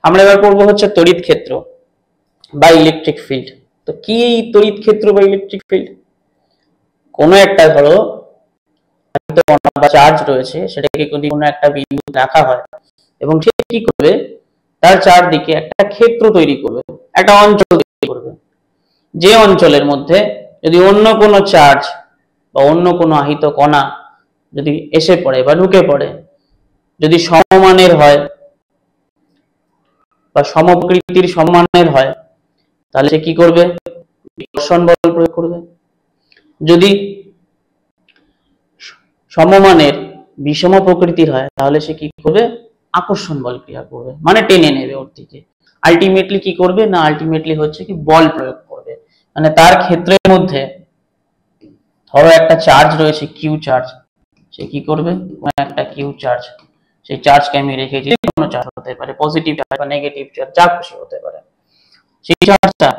আমরা এবার করব হচ্ছে তড়িৎ ক্ষেত্র বা ইলেকট্রিক ফিল্ড। তো কি এই তড়িৎ ক্ষেত্র বা ইলেকট্রিক ফিল্ড? কোনো একটা ধরো চার্জ রয়েছে, সেটাকে যদি কোনো একটা বিন্দু রাখা হয় এবং সে কি করবে, তার চারদিকে একটা ক্ষেত্র তৈরি করবে, একটা অঞ্চল তৈরি করবে। যে অঞ্চলের মধ্যে যদি অন্য কোনো চার্জ বা অন্য কোনো আহিত কণা যদি এসে পড়ে বা ঢুকে পড়ে, যদি সমমানের হয় বা সমপ্রকৃতির সমমানের হয়, তাহলে সে কি করবে? বিকর্ষণ বল প্রয়োগ করবে। যদি সমমানের বিষম প্রকৃতির হয়, তাহলে সে কি করবে? আকর্ষণ বল ক্রিয়া করবে, মানে টেনে নেবে ওর দিকে। আলটিমেটলি কি করবে না, আলটিমেটলি হচ্ছে কি বল প্রয়োগ করবে। মানে তার ক্ষেত্রের মধ্যে ধরো একটা চার্জ রয়েছে, কিউ চার্জ, সে কি করবে? একটা কিউ চার্জ, সেই চার্জকে আমি রেখেছি, যে কোনো চার্জ হতে পারে, পজিটিভ চার্জ বা নেগেটিভ চার্জ, যা খুশি হতে পারে। সেই চার্জটা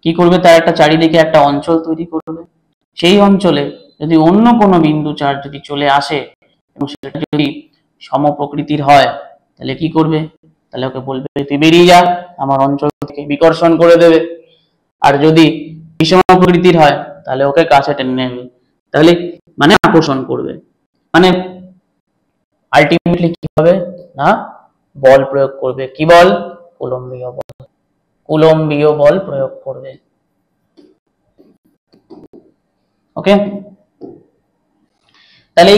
কি করবে? তার একটা চারিদিকে একটা অঞ্চল তৈরি করবে। সেই অঞ্চলে যদি অন্য কোনো বিন্দু চার্জ যদি চলে আসে এবং সেটা যদি সমপ্রকৃতির হয়, তাহলে কি করবে? তাহলে ওকে বলবে তুই বেরিয়ে যা আমার অঞ্চল থেকে, বিকর্ষণ করে দেবে। আর যদি বিষম প্রকৃতির হয়, তাহলে ওকে কাছে টেনে নেবে, তাহলে মানে আকর্ষণ করবে। মানে আলটিমেটলি কি হবে না, বল প্রয়োগ করবে। কি বল? কুলম্বীয় বল। কুলম্বীয় বল প্রয়োগ করবে। ওকে, তাহলে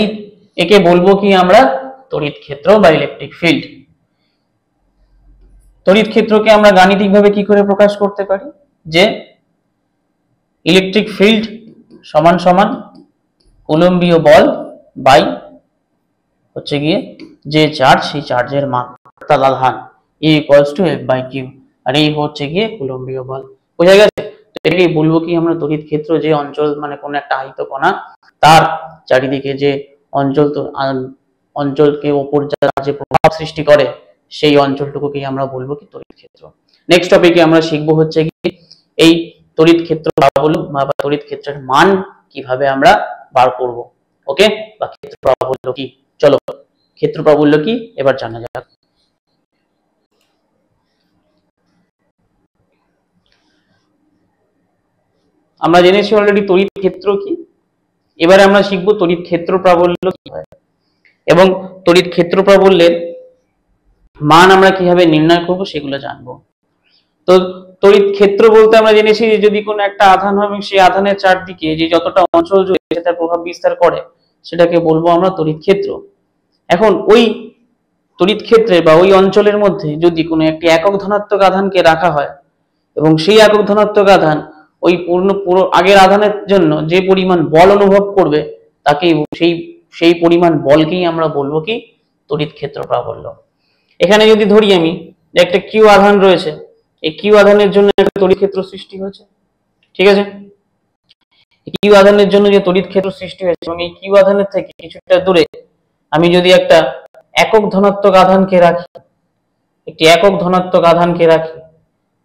একে বলবো কি আমরা? তড়িৎ ক্ষেত্র বা ইলেকট্রিক ফিল্ড। তড়িৎ ক্ষেত্রকে আমরা গাণিতিকভাবে কি করে প্রকাশ করতে পারি? যে ইলেকট্রিক ফিল্ড সমান সমান কুলম্বীয় বল বাই হচ্ছে গিয়ে যে চার্জ, সেই চার্জের মান অর্থাৎ আধান, E equals to F by Q. আর এই হচ্ছে গিয়ে কুলম্বীয় বল। বোঝা গেছে? তো এটাকে বলবো কি আমরা তড়িৎ ক্ষেত্র, যে অঞ্চল মানে কোন একটা আহিত কণা, তার চারিদিকে যে অঞ্চল, তো অঞ্চলকে ওপর যে প্রভাব সৃষ্টি করে, সেই অঞ্চলটুকুকে আমরা বলবো কি তড়িৎ ক্ষেত্র। নেক্সট টপিকে আমরা শিখবো হচ্ছে কি এই তড়িৎ ক্ষেত্র প্রাবল্য বা তড়িৎ ক্ষেত্রের মান কিভাবে আমরা বার করব। ওকে, বা ক্ষেত্র প্রাবল্য কি। চলো ক্ষেত্র প্রাবল্য কি এবার জানা যাক। আমরা জেনেছি অলরেডি তড়িৎ ক্ষেত্র কি। এবারে আমরা শিখবো তড়িৎ ক্ষেত্র প্রাবল্য কি হয় এবং তড়িৎ ক্ষেত্র প্রাবল্যের মান আমরা কিভাবে নির্ণয় করব সেগুলো জানবো। তো তড়িৎ ক্ষেত্র বলতে আমরা জেনেছি যে যদি কোনো একটা আধান হয় এবং সেই আধানের চারদিকে যে যতটা অঞ্চল জুড়ে তার প্রভাব বিস্তার করে, সেটাকে বলবো আমরা তড়িৎ ক্ষেত্র। এখন ওই তড়িৎ ক্ষেত্রে বা ওই অঞ্চলের মধ্যে যদি কোনো একটি একক ধনাত্মক আধানকে রাখা হয় এবং সেই একক ধনাত্মক আধান ওই পুরো আগের আধানের জন্য যে পরিমাণ বল অনুভব করবে, তাকে সেই পরিমাণ বলকেই আমরা বলবো কি তড়িৎ ক্ষেত্র প্রাবল্য। এখানে যদি ধরি আমি একটা কিউ আধান রয়েছে, এই কিউ আধানের জন্য একটা তড়িৎ ক্ষেত্র সৃষ্টি হয়েছে, ঠিক আছে? কিউ আধানের জন্য যে তড়িৎ ক্ষেত্র সৃষ্টি হয়েছে এবং এই কিউ আধানের থেকে কিছুটা দূরে আমি যদি একটা একক ধনাত্মক আধানকে রাখি, একটি একক ধনাত্মক আধানকে রাখি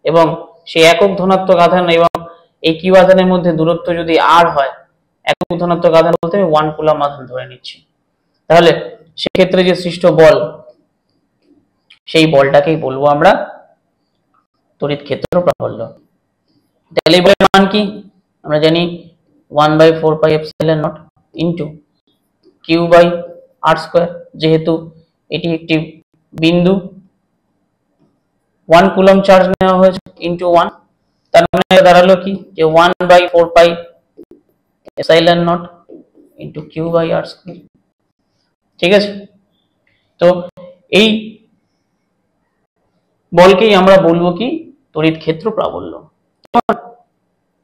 এবং সেই একক ধনাত্মক আধান এবং এই কিউ আধানের মধ্যে দূরত্ব যদি আর হয়, একক ধনাত্মক আধান বলতে আমি 1 কুলম্ব আধান ধরে নিচ্ছি, তাহলে সেক্ষেত্রে যে সৃষ্ট বল, সেই বলটাকেই বলবো আমরা তড়িৎ ক্ষেত্র প্রাবল্য। তাহলে এই বলের মান কি? আমরা জানি 1/4 pi epsilon naught into q by r square. যেহেতু এটি একটি বিন্দু, 1 কুলম্ব চার্জ নেওয়া হয়েছে ইনটু 1, তার মানে দাঁড়ালো কি যে 1/4 pi epsilon naught into q by r square. ঠিক আছে? তো এই বলকেই আমরা বলবো কি তড়িৎ ক্ষেত্র প্রাবল্য।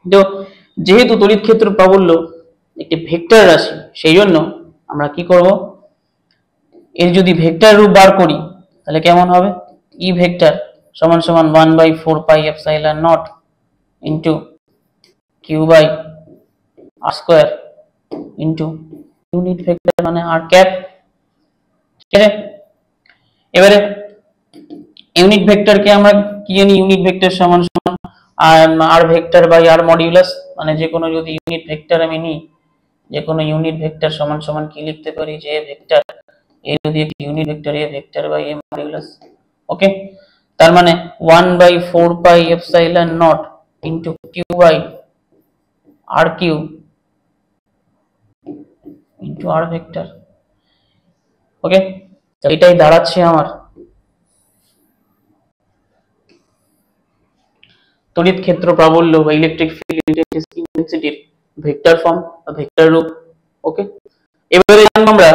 তো যেহেতু তড়িৎ ক্ষেত্র প্রাবল্য একটি ভেক্টর রাশি, সেই জন্য আমরা কি করব, এর যদি ভেক্টর রূপ বার করি তাহলে কেমন হবে? ই ভেক্টর সমান সমান 1/4 pi epsilon naught into q by r square into unit vector মানে আর ক্যাপ। ঠিক আছে? এবারে ইউনিট ভেক্টরকে আমরা কি জানি? ইউনিট ভেক্টর সমান সমান আর ভেক্টর বাই আর মডিউলাস। মানে যে কোনো যদি ইউনিট ভেক্টর আমি নিই, যে কোনো ইউনিট ভেক্টর সমান সমান কি লিখতে পারি, যে ভেক্টর এ যদি একটি unit vector A vector by A modulus. Okay, তার মানে 1/4 pi epsilon nought into Q by R Q into R vector. Okay, এটাই দাঁড়াচ্ছে আমার তড়িৎ ক্ষেত্র প্রাবল্য বা ইলেকট্রিক ফিল্ড ইন্টেন্সিটির ভেক্টর ফর্ম বা ভেক্টর রূপ। ওকে, এবারে জানবো আমরা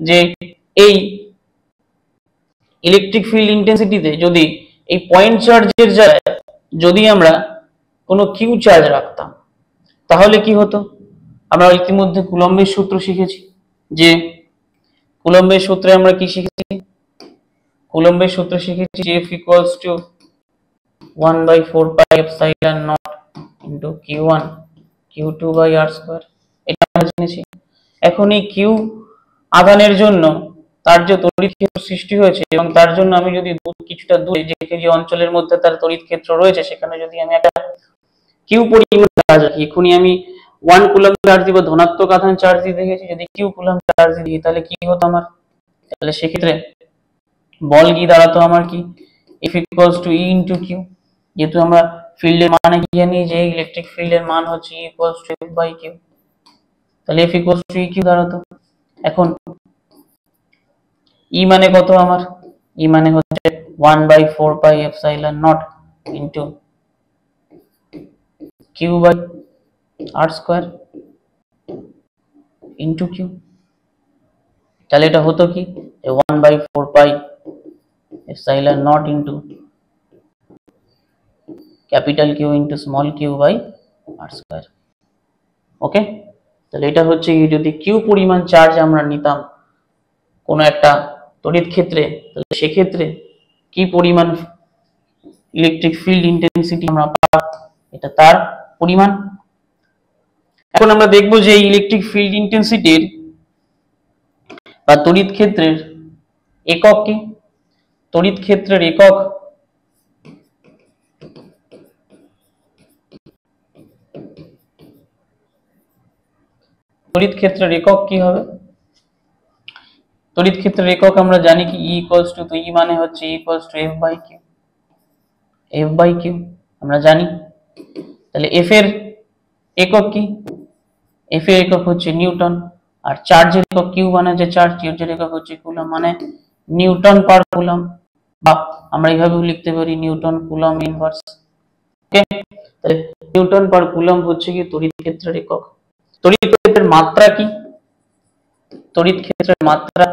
যে এই ইলেকট্রিক ফিল্ড ইন্টেন্সিটিতে যদি এই পয়েন্ট চার্জের জায়গায় যদি আমরা কোনো কিউ চার্জ রাখতাম তাহলে কি হতো। আমরা ইতিমধ্যে কুলম্বের সূত্র শিখেছি, যে কুলম্বের সূত্রে আমরা কি শিখেছি, কুলম্বের সূত্র শিখেছি F equals to 1/4 pi epsilon naught into q1 q2 by r square, এটা আমরা জেনেছি। এখন এই কিউ আধানের জন্য তার যে তড়িৎ ক্ষেত্র সৃষ্টি হয়েছে এবং তার জন্য আমি যদি কিছুটা দূরে যে অঞ্চলের মধ্যে তার তড়িৎ ক্ষেত্র রয়েছে সেখানে যদি আমি একটা কিউ পরিমাণ চার্জ রাখি, এখনই আমি 1 কুলম্ব চার্জ দিব, ধনাত্মক আধান চার্জ দিয়ে দেখেছি, যদি কিউ কুলম্ব চার্জ দিই তাহলে কি হতো আমার, তাহলে সেক্ষেত্রে বল কি দাঁড়াতো আমার কি F equals to E into Q, যেহেতু আমরা ফিল্ডের মানে কি জানি যে ইলেকট্রিক ফিল্ডের মান হচ্ছে E equals to F by Q, তাহলে F equals to EQ দাঁড়াতো। এখন E মানে কত আমার, E মানে হচ্ছে 1/4 pi epsilon naught into Q by R square into Q, তাহলে এটা হতো কি 1/4 pi epsilon naught into capital Q into small q by r square। ওকে, তাহলে এটা হচ্ছে যদি কিউ পরিমাণ চার্জ আমরা নিতাম কোনো একটা তড়িৎ ক্ষেত্রে, তাহলে সেক্ষেত্রে কি পরিমাণ ইলেকট্রিক ফিল্ড ইন্টেন্সিটি আমরা পাবো, এটা তার পরিমাণ। এখন আমরা দেখব যে ইলেকট্রিক ফিল্ড ইন্টেন্সিটির বা তড়িৎ ক্ষেত্রের একক কি। তড়িৎ ক্ষেত্রের একক তড়িৎ ক্ষেত্রের একক কি হবে, তড়িৎ ক্ষেত্রের একক আমরা জানি কি E equals to, তো E মানে হচ্ছে E equals to F by Q, F by Q আমরা জানি। তাহলে F এর একক কি, F এর একক হচ্ছে নিউটন, আর চার্জের একক Q মানে যে চার্জের একক হচ্ছে কুলম্ব, মানে নিউটন পার কুলম্ব, বা আমরা এইভাবেও লিখতে পারি নিউটন কুলম্ব ইনভার্স। ওকে, তাহলে নিউটন পার কুলম্ব হচ্ছে কি তড়িৎ ক্ষেত্রের একক। তড়িৎ ক্ষেত্রের মাত্রা কি, তড়িৎ ক্ষেত্রের মাত্রা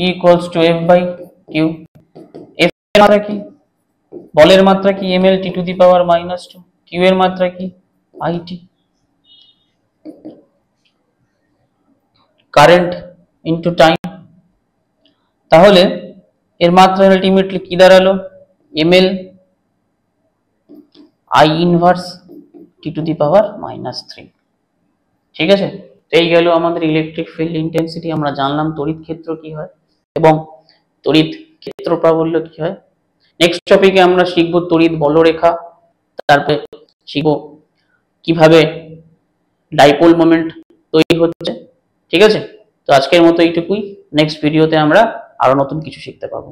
E equals to F by Q, F এর মাত্রা কি, বলের মাত্রা কি ml t to the power -2, Q এর মাত্রা কি it, কারেন্ট ইনটু টাইম, তাহলে এর মাত্রা আলটিমেটলি কি দাঁড়ালো ml I inverse t to the power -3। ঠিক আছে, তো এই গেল আমাদের ইলেকট্রিক ফিল্ড ইন্টেন্সিটি, আমরা জানলাম তড়িৎ ক্ষেত্র কি হয় এবং তড়িৎ ক্ষেত্র প্রাবল্য কি হয়। নেক্সট টপিকে আমরা শিখব তড়িৎ বলরেখা, তারপরে শিখব কিভাবে ডাইপোল মোমেন্ট তৈরি হচ্ছে। ঠিক আছে, তো আজকের মতো এইটুকুই, নেক্সট ভিডিওতে আমরা আরো নতুন কিছু শিখতে পাবো।